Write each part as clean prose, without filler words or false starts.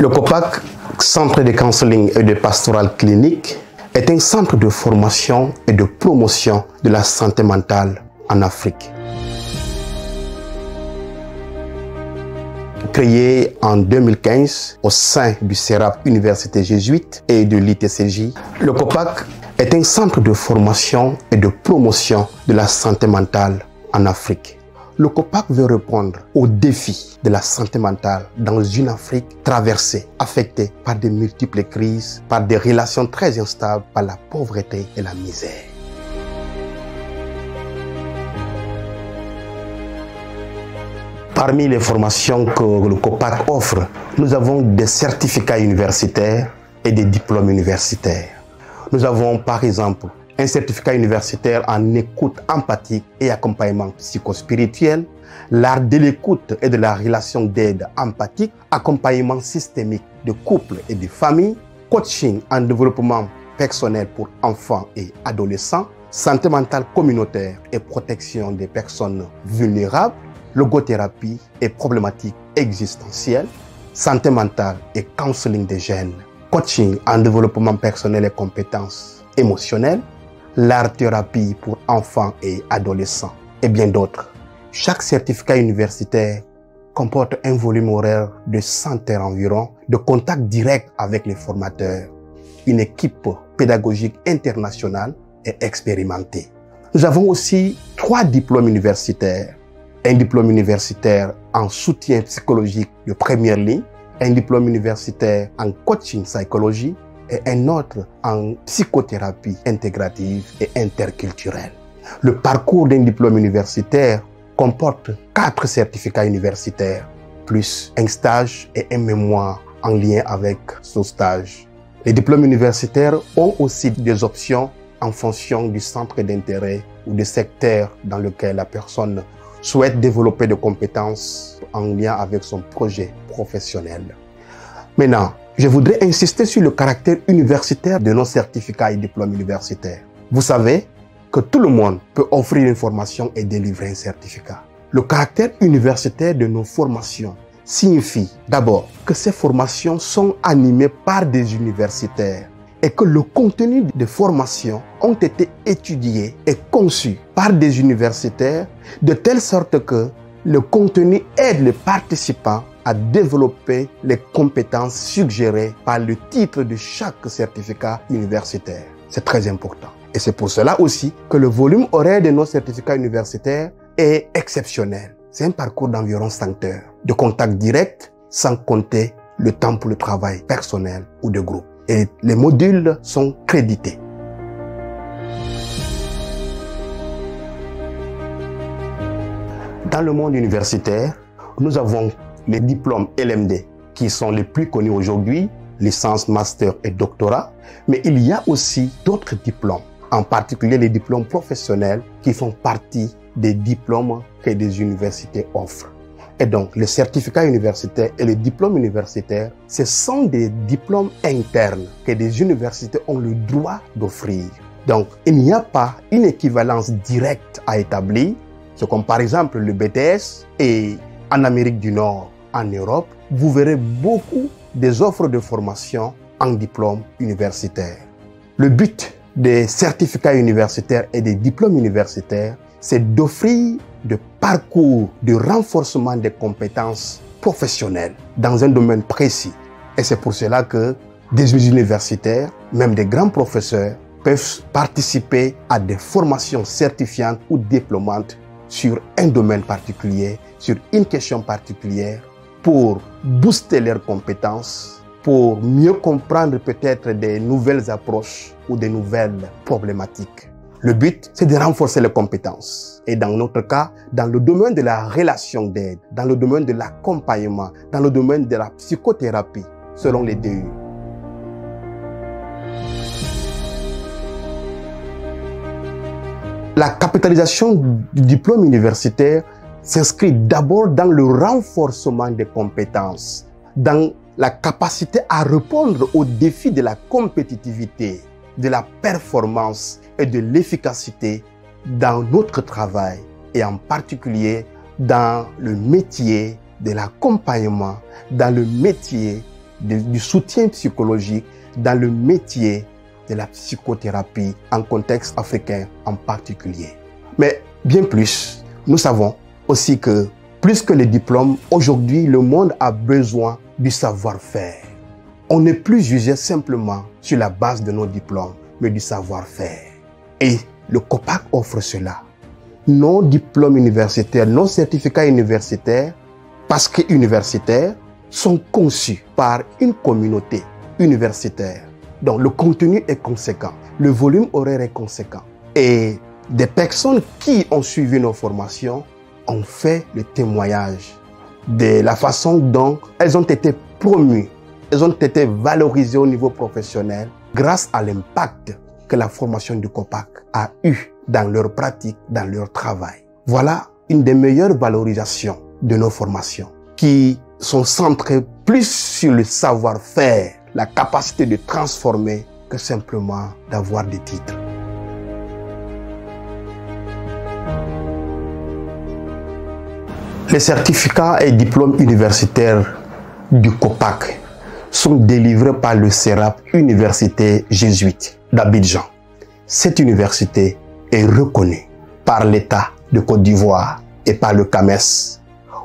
Le COPAC, Centre de counseling et de pastoral clinique, est un centre de formation et de promotion de la santé mentale en Afrique. Créé en 2015 au sein du CERAP Université Jésuite et de l'ITCJ, le COPAC est un centre de formation et de promotion de la santé mentale en Afrique. Le COPAC veut répondre aux défis de la santé mentale dans une Afrique traversée, affectée par de multiples crises, par des relations très instables, par la pauvreté et la misère. Parmi les formations que le COPAC offre, nous avons des certificats universitaires et des diplômes universitaires. Nous avons par exemple un certificat universitaire en écoute empathique et accompagnement psychospirituel, l'art de l'écoute et de la relation d'aide empathique, accompagnement systémique de couple et de famille, coaching en développement personnel pour enfants et adolescents, santé mentale communautaire et protection des personnes vulnérables, logothérapie et problématiques existentielles, santé mentale et counseling des jeunes, coaching en développement personnel et compétences émotionnelles, l'art-thérapie pour enfants et adolescents et bien d'autres. Chaque certificat universitaire comporte un volume horaire de 100 heures environ de contact direct avec les formateurs, une équipe pédagogique internationale et expérimentée. Nous avons aussi 3 diplômes universitaires. Un diplôme universitaire en soutien psychologique de première ligne, un diplôme universitaire en coaching psychologie et un autre en psychothérapie intégrative et interculturelle. Le parcours d'un diplôme universitaire comporte 4 certificats universitaires, plus un stage et un mémoire en lien avec ce stage. Les diplômes universitaires ont aussi des options en fonction du centre d'intérêt ou du secteur dans lequel la personne souhaite développer des compétences en lien avec son projet professionnel. Maintenant, je voudrais insister sur le caractère universitaire de nos certificats et diplômes universitaires. Vous savez que tout le monde peut offrir une formation et délivrer un certificat. Le caractère universitaire de nos formations signifie d'abord que ces formations sont animées par des universitaires et que le contenu des formations ont été étudiés et conçus par des universitaires de telle sorte que le contenu aide les participants à développer les compétences suggérées par le titre de chaque certificat universitaire. C'est très important. Et c'est pour cela aussi que le volume horaire de nos certificats universitaires est exceptionnel. C'est un parcours d'environ 100 heures de contact direct, sans compter le temps pour le travail personnel ou de groupe. Et les modules sont crédités. Dans le monde universitaire, nous avons les diplômes LMD qui sont les plus connus aujourd'hui, licence, master et doctorat. Mais il y a aussi d'autres diplômes, en particulier les diplômes professionnels qui font partie des diplômes que des universités offrent. Et donc, le certificat universitaire et le diplôme universitaire, ce sont des diplômes internes que des universités ont le droit d'offrir. Donc, il n'y a pas une équivalence directe à établir. C'est comme par exemple le BTS et en Amérique du Nord, en Europe, vous verrez beaucoup des offres de formation en diplôme universitaire. Le but des certificats universitaires et des diplômes universitaires, c'est d'offrir de parcours de renforcement des compétences professionnelles dans un domaine précis. Et c'est pour cela que des universitaires, même des grands professeurs, peuvent participer à des formations certifiantes ou diplômantes sur un domaine particulier, sur une question particulière, pour booster leurs compétences, pour mieux comprendre peut-être des nouvelles approches ou des nouvelles problématiques. Le but, c'est de renforcer les compétences. Et dans notre cas, dans le domaine de la relation d'aide, dans le domaine de l'accompagnement, dans le domaine de la psychothérapie, selon les DU. La capitalisation du diplôme universitaire s'inscrit d'abord dans le renforcement des compétences, dans la capacité à répondre aux défis de la compétitivité, de la performance et de l'efficacité dans notre travail et en particulier dans le métier de l'accompagnement, dans le métier du soutien psychologique dans le métier de la psychothérapie en contexte africain en particulier. Mais bien plus, nous savons aussi que plus que les diplômes, aujourd'hui, le monde a besoin du savoir-faire. On n'est plus jugé simplement sur la base de nos diplômes, mais du savoir-faire. Et le COPAC offre cela. Nos diplômes universitaires, nos certificats universitaires, parce qu'universitaires, sont conçus par une communauté universitaire. Donc le contenu est conséquent, le volume horaire est conséquent. Et des personnes qui ont suivi nos formations ont fait le témoignage de la façon dont elles ont été promues, elles ont été valorisées au niveau professionnel grâce à l'impact que la formation du COPAC a eu dans leur pratique, dans leur travail. Voilà une des meilleures valorisations de nos formations qui sont centrées plus sur le savoir-faire, la capacité de transformer que simplement d'avoir des titres. Les certificats et diplômes universitaires du COPAC sont délivrés par le CERAP Université Jésuite d'Abidjan. Cette université est reconnue par l'État de Côte d'Ivoire et par le CAMES.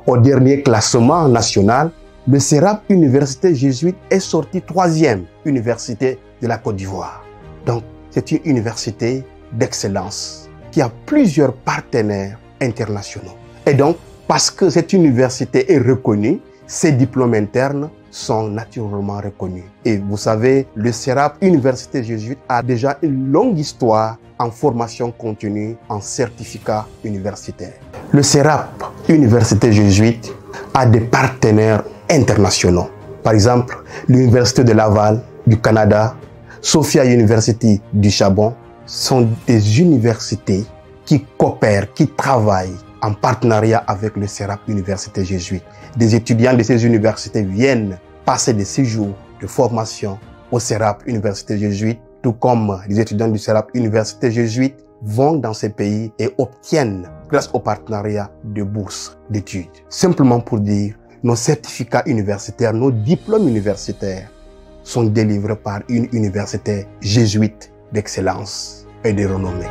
Au dernier classement national, le CERAP Université Jésuite est sorti 3e université de la Côte d'Ivoire. Donc, c'est une université d'excellence qui a plusieurs partenaires internationaux. Et donc, parce que cette université est reconnue, ses diplômes internes sont naturellement reconnus. Et vous savez, le CERAP Université Jésuite a déjà une longue histoire en formation continue en certificat universitaire. Le CERAP Université Jésuite a des partenaires internationaux. Par exemple, l'Université de Laval du Canada, Sophia University du Gabon sont des universités qui coopèrent, qui travaillent en partenariat avec le CERAP Université Jésuite. Des étudiants de ces universités viennent passer des séjours de formation au CERAP Université Jésuite, tout comme les étudiants du CERAP Université Jésuite vont dans ces pays et obtiennent, grâce au partenariat, de bourses d'études. Simplement pour dire, nos certificats universitaires, nos diplômes universitaires sont délivrés par une université jésuite d'excellence et de renommée.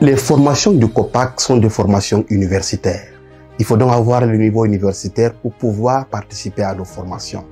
Les formations du COPAC sont des formations universitaires. Il faut donc avoir le niveau universitaire pour pouvoir participer à nos formations.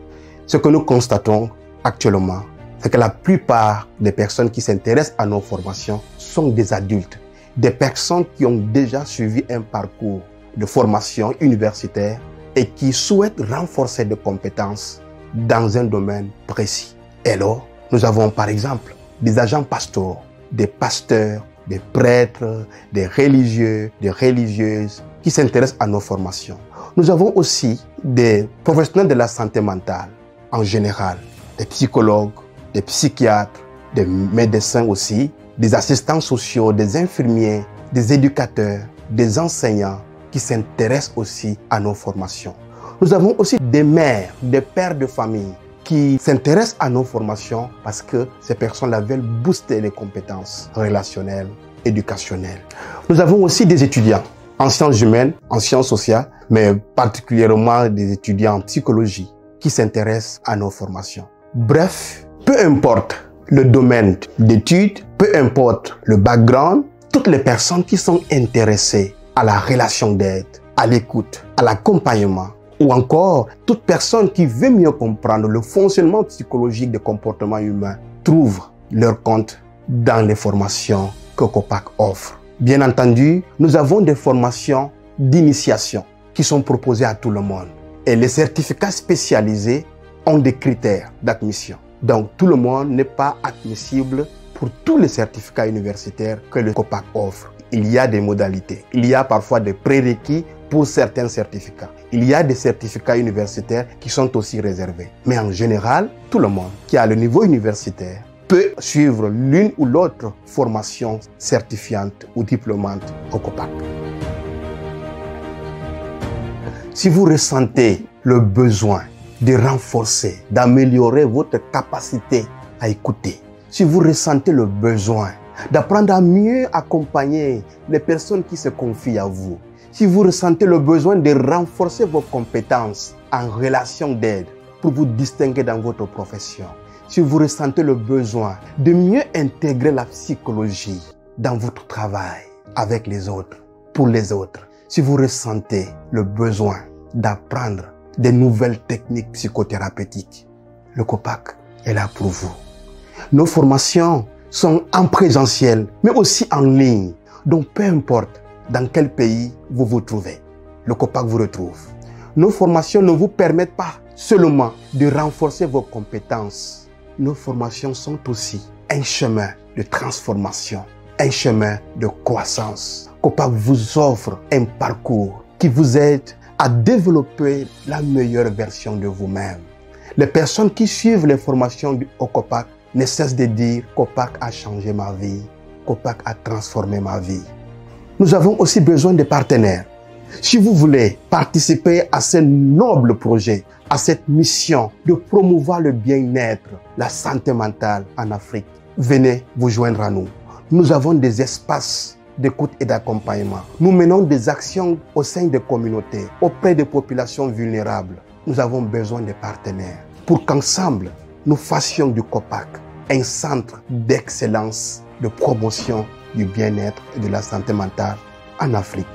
Ce que nous constatons actuellement, c'est que la plupart des personnes qui s'intéressent à nos formations sont des adultes, des personnes qui ont déjà suivi un parcours de formation universitaire et qui souhaitent renforcer des compétences dans un domaine précis. Et alors, nous avons par exemple des agents pastoraux, des pasteurs, des prêtres, des religieux, des religieuses qui s'intéressent à nos formations. Nous avons aussi des professionnels de la santé mentale en général, des psychologues, des psychiatres, des médecins aussi, des assistants sociaux, des infirmiers, des éducateurs, des enseignants qui s'intéressent aussi à nos formations. Nous avons aussi des mères, des pères de famille qui s'intéressent à nos formations parce que ces personnes-là veulent booster les compétences relationnelles, éducationnelles. Nous avons aussi des étudiants en sciences humaines, en sciences sociales, mais particulièrement des étudiants en psychologie qui s'intéressent à nos formations. Bref, peu importe le domaine d'études, peu importe le background, toutes les personnes qui sont intéressées à la relation d'aide, à l'écoute, à l'accompagnement, ou encore toute personne qui veut mieux comprendre le fonctionnement psychologique des comportements humains trouvent leur compte dans les formations que COPAC offre. Bien entendu, nous avons des formations d'initiation qui sont proposées à tout le monde. Et les certificats spécialisés ont des critères d'admission. Donc tout le monde n'est pas admissible pour tous les certificats universitaires que le COPAC offre. Il y a des modalités. Il y a parfois des prérequis pour certains certificats. Il y a des certificats universitaires qui sont aussi réservés. Mais en général, tout le monde qui a le niveau universitaire peut suivre l'une ou l'autre formation certifiante ou diplômante au COPAC. Si vous ressentez le besoin de renforcer, d'améliorer votre capacité à écouter, si vous ressentez le besoin d'apprendre à mieux accompagner les personnes qui se confient à vous. Si vous ressentez le besoin de renforcer vos compétences en relation d'aide pour vous distinguer dans votre profession, si vous ressentez le besoin de mieux intégrer la psychologie dans votre travail avec les autres, pour les autres, si vous ressentez le besoin d'apprendre des nouvelles techniques psychothérapeutiques, le COPAC est là pour vous. Nos formations sont en présentiel, mais aussi en ligne. Donc, peu importe dans quel pays vous vous trouvez, le COPAC vous retrouve. Nos formations ne vous permettent pas seulement de renforcer vos compétences. Nos formations sont aussi un chemin de transformation, un chemin de croissance. COPAC vous offre un parcours qui vous aide à développer la meilleure version de vous-même. Les personnes qui suivent les formations au COPAC ne cessent de dire « COPAC a changé ma vie, COPAC a transformé ma vie ». Nous avons aussi besoin de partenaires. Si vous voulez participer à ce noble projet, à cette mission de promouvoir le bien-être, la santé mentale en Afrique, venez vous joindre à nous. Nous avons des espaces d'écoute et d'accompagnement. Nous menons des actions au sein des communautés, auprès des populations vulnérables. Nous avons besoin de partenaires pour qu'ensemble, nous fassions du COPAC un centre d'excellence de promotion du bien-être et de la santé mentale en Afrique.